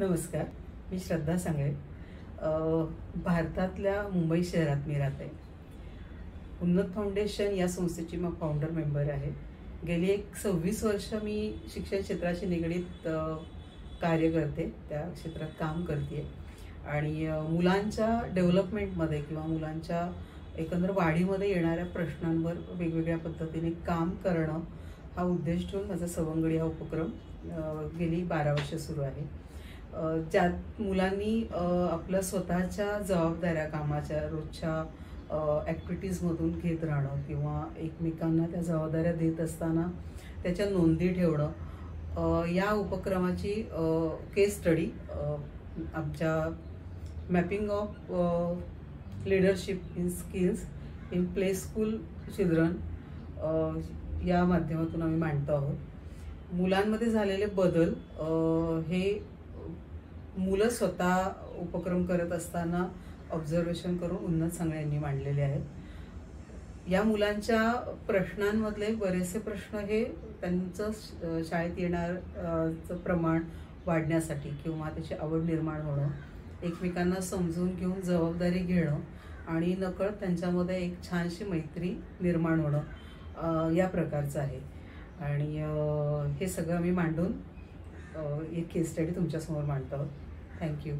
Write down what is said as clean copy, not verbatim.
नमस्कार, मी श्रद्धा सांगळे. भारतातल्या मुंबई शहरात मी राहते. उन्नत फाउंडेशन या संस्थेची मी फाउंडर मेंबर आहे. गेली 26 वर्ष मी शिक्षण क्षेत्राशी निगडीत कार्य करते, त्या क्षेत्रात काम करते आणि मुलांच्या डेव्हलपमेंटमध्ये किंवा मुलांच्या एकंदर वाढीमध्ये येणाऱ्या प्रश्नांवर वेगवेगळ्या पद्धतीने काम करणं हा उद्देश ठेवून माझा सवंगडी हा उपक्रम गेली 12 वर्ष सुरू आहे. ज्यात मुलांनी आपल्या स्वतःच्या जबाबदाऱ्या कामाच्या रोजच्या ॲक्टिव्हिटीजमधून घेत राहणं किंवा एकमेकांना त्या जबाबदाऱ्या देत असताना त्याच्या नोंदी ठेवणं, या उपक्रमाची केस स्टडी आमच्या mapping of leadership in skills in play school children या माध्यमातून आम्ही मांडतो आहोत. मुलांमध्ये झालेले बदल हे मुलं स्वतः उपक्रम करत असताना ऑब्झर्वेशन करून उन्नत सांगळे यांनी मांडलेले आहेत. या मुलांच्या प्रश्नांमधले बरेचसे प्रश्न हे त्यांचं शाळेत येणारचं प्रमाण वाढण्यासाठी किंवा त्याची आवड निर्माण होणं, एकमेकांना समजून घेऊन जबाबदारी घेणं आणि नकळत त्यांच्यामध्ये एक छानशी मैत्री निर्माण होणं या प्रकारचं आहे. आणि हे सगळं मी मांडून एक केस स्टडी तुमच्यासमोर मांडतो. थँक्यू.